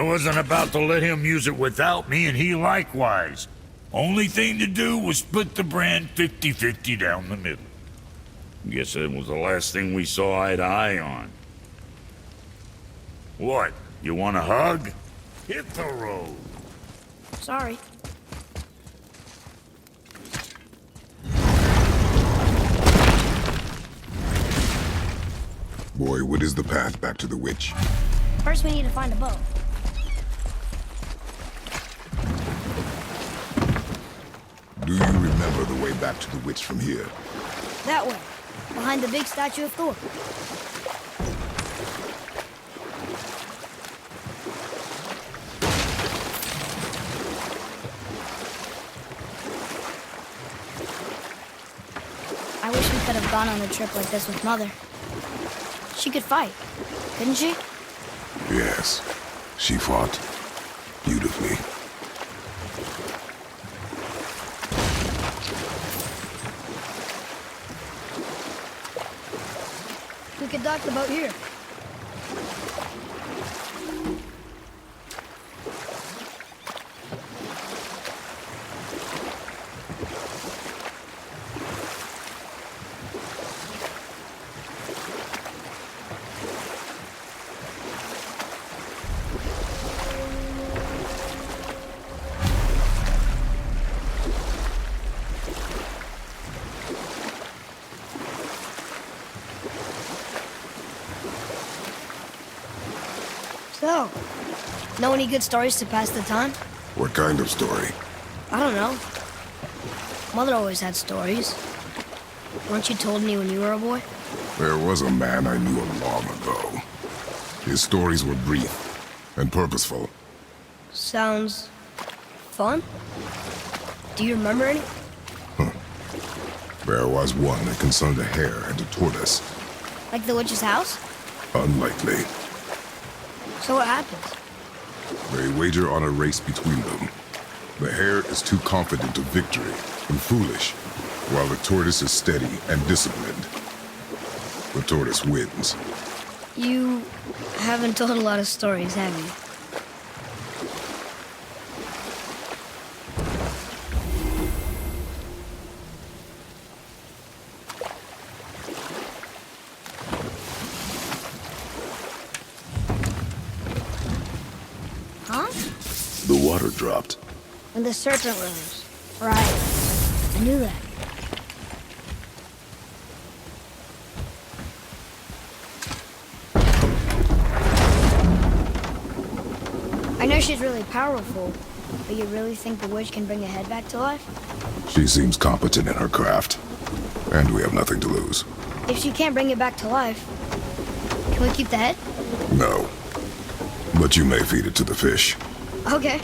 I wasn't about to let him use it without me, and he likewise. Only thing to do was split the brand 50-50 down the middle. Guess that was the last thing we saw eye to eye on. What? You want a hug? Hit the road. Sorry. Boy, what is the path back to the witch? First we need to find a boat. Do you remember the way back to the witch from here? That way. Behind the big statue of Thor. I wish we could have gone on a trip like this with Mother. She could fight, couldn't she? Yes. She fought beautifully. We could dock the boat here. So, know any good stories to pass the time? What kind of story? I don't know. Mother always had stories. Weren't you told me when you were a boy? There was a man I knew long ago. His stories were brief and purposeful. Sounds fun. Do you remember any? There was one that concerned a hare and a tortoise. Like the witch's house? Unlikely. So what happens? They wager on a race between them. The hare is too confident of victory and foolish, while the tortoise is steady and disciplined. The tortoise wins. You haven't told a lot of stories, have you? Huh? The water dropped. When the serpent rose. Right. I knew that. I know she's really powerful, but you really think the witch can bring a head back to life? She seems competent in her craft, and we have nothing to lose. If she can't bring it back to life, can we keep the head? No. But you may feed it to the fish. Okay.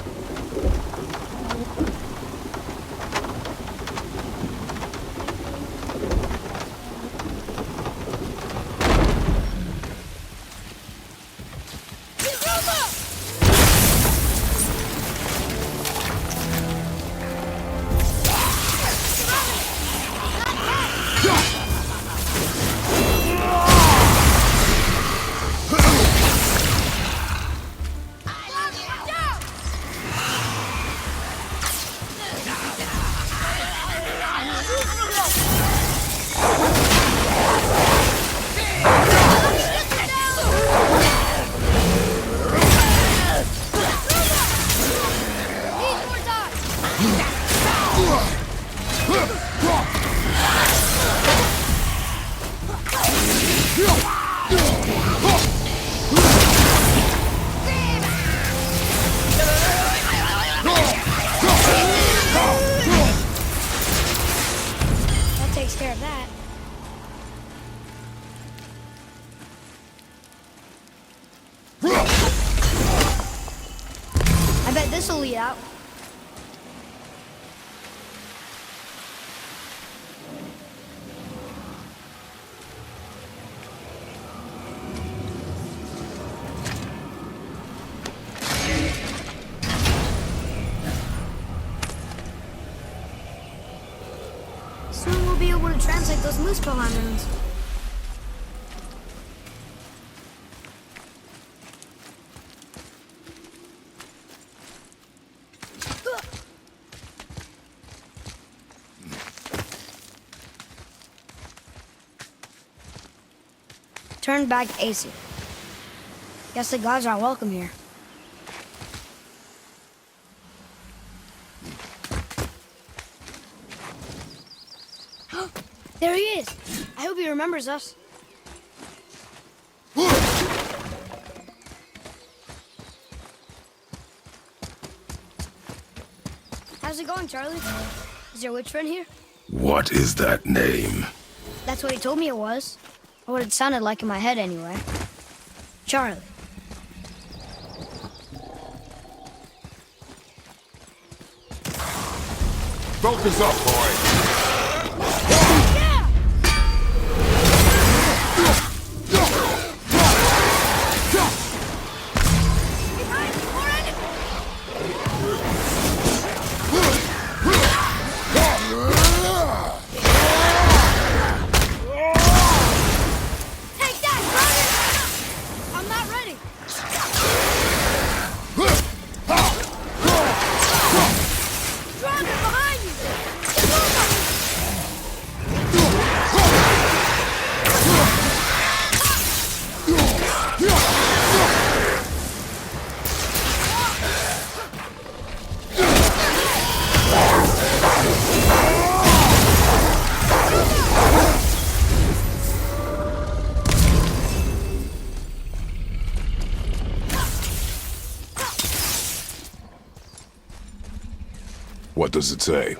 That takes care of that. I bet this'll lead out. Soon we'll be able to translate those Muspelheim runes. turned back to Aesir. Guess the gods aren't welcome here. There he is! I hope he remembers us. How's it going, Charlie? Is your witch friend here? What is that name? That's what he told me it was. Or what it sounded like in my head, anyway. Charlie. Focus up, boy! Yeah! Behind! More enemies! Take that, brother! I'm not ready. Dragon behind you! What does it say?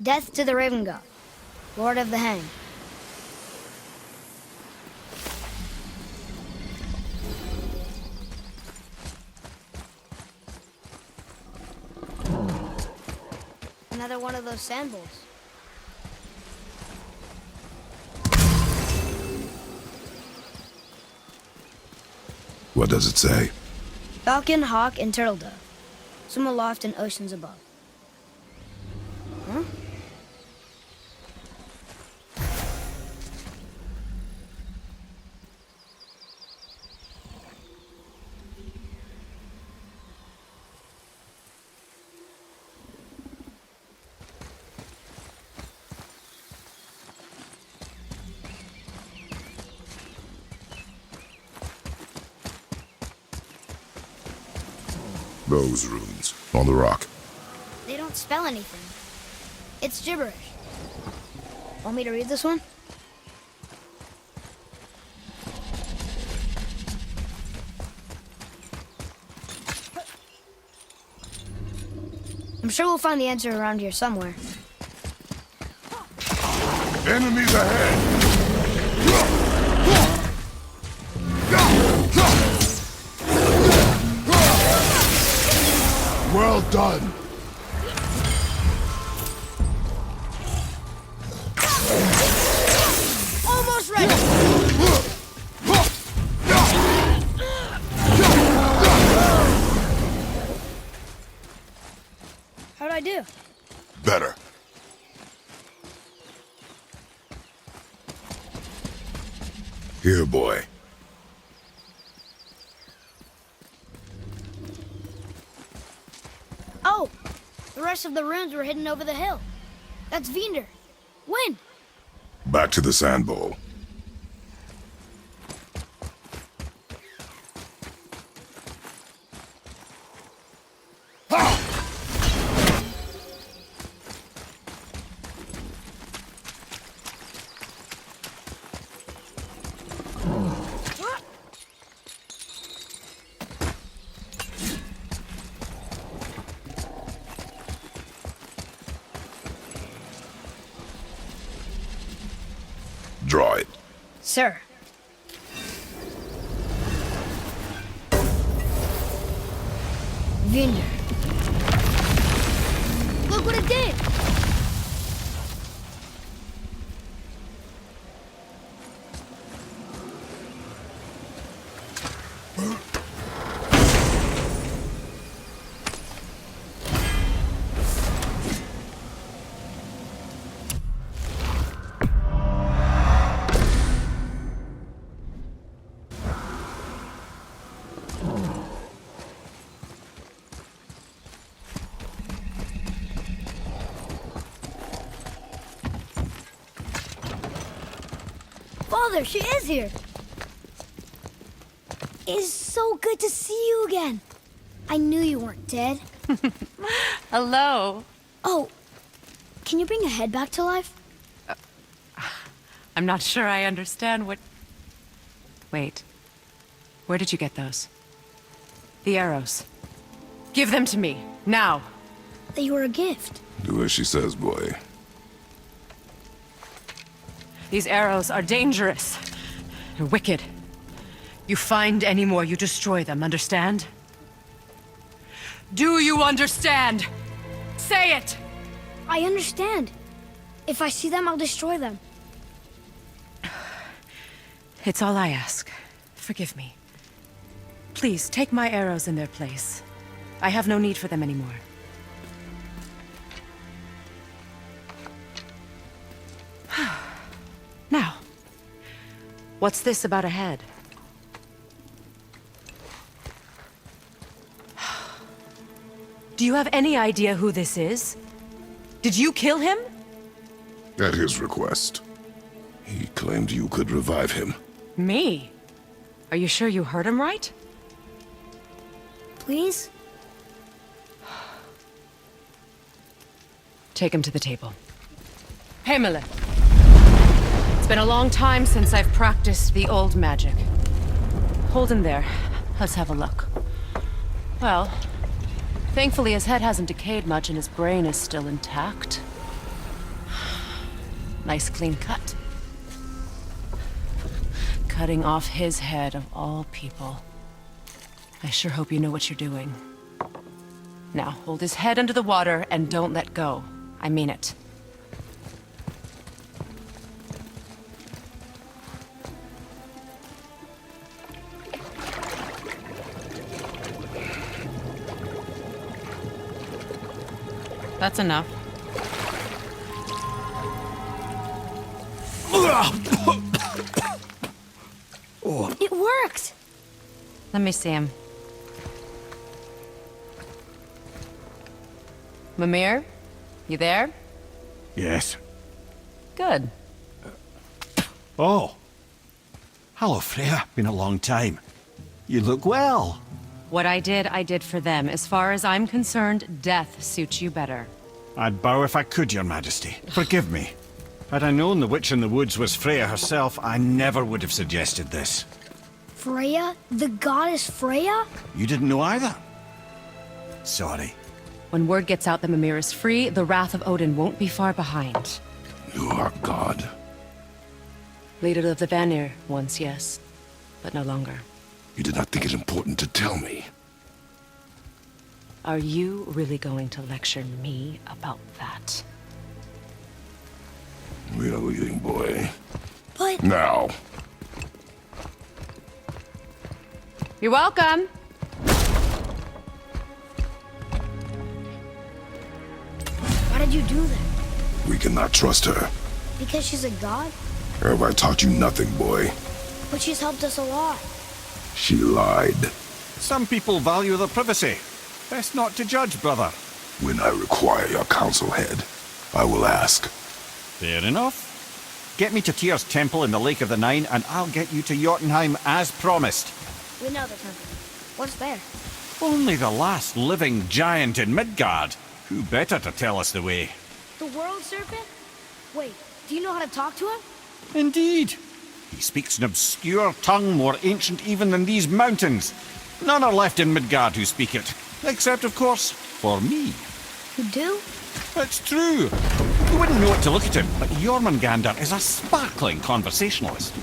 Death to the Raven God, Lord of the Hang. Another one of those sand bowls. What does it say? Falcon, hawk, and turtle dove. Swim aloft in oceans above. Huh? Those runes on the rock. They don't spell anything. It's gibberish. Want me to read this one? I'm sure we'll find the answer around here somewhere. Enemies ahead! Well done! Almost ready! How'd I do? Better. Here, boy. Oh! The rest of the runes were hidden over the hill. That's Vinder. Wind! Back to the sand bowl. Draw it. Sir. Vinder. Look what it did! Mother, she is here. It's so good to see you again. I knew you weren't dead. Hello. Oh, can you bring a head back to life? I'm not sure I understand what... Wait. Where did you get those? The arrows. Give them to me, now. They were a gift. Do as she says, boy. These arrows are dangerous. They're wicked. You find any more, you destroy them, understand? Do you understand? Say it! I understand. If I see them, I'll destroy them. It's all I ask. Forgive me. Please, take my arrows in their place. I have no need for them anymore. Now, what's this about a head? Do you have any idea who this is? Did you kill him? At his request. He claimed you could revive him. Me? Are you sure you heard him right? Please? Take him to the table. Hamlet. It's been a long time since I've practiced the old magic. Hold him there. Let's have a look. Well, thankfully his head hasn't decayed much and his brain is still intact. Nice clean cut. Cutting off his head of all people. I sure hope you know what you're doing. Now, hold his head under the water and don't let go. I mean it. That's enough. It worked! Let me see him. Mimir? You there? Yes. Good. Oh. Hello, Freya. Been a long time. You look well. What I did for them. As far as I'm concerned, death suits you better. I'd bow if I could, Your Majesty. Forgive me. Had I known the witch in the woods was Freya herself, I never would have suggested this. Freya? The goddess Freya? You didn't know either? Sorry. When word gets out that Mimir is free, the wrath of Odin won't be far behind. You are God. Leader of the Vanir, once, yes. But no longer. You did not think it important to tell me. Are you really going to lecture me about that? We are leaving, boy. But... Now. You're welcome! Why did you do that? We cannot trust her. Because she's a god? Have I taught you nothing, boy? But she's helped us a lot. She lied. Some people value their privacy. Best not to judge, brother. When I require your counsel head, I will ask. Fair enough. Get me to Tyr's temple in the Lake of the Nine, and I'll get you to Jotunheim as promised. We know the temple. What's there? Only the last living giant in Midgard. Who better to tell us the way? The world serpent? Wait, do you know how to talk to him? Indeed. He speaks an obscure tongue more ancient even than these mountains. None are left in Midgard who speak it. Except, of course, for me. You do? It's true. You wouldn't know it to look at him, but Jormungandr is a sparkling conversationalist.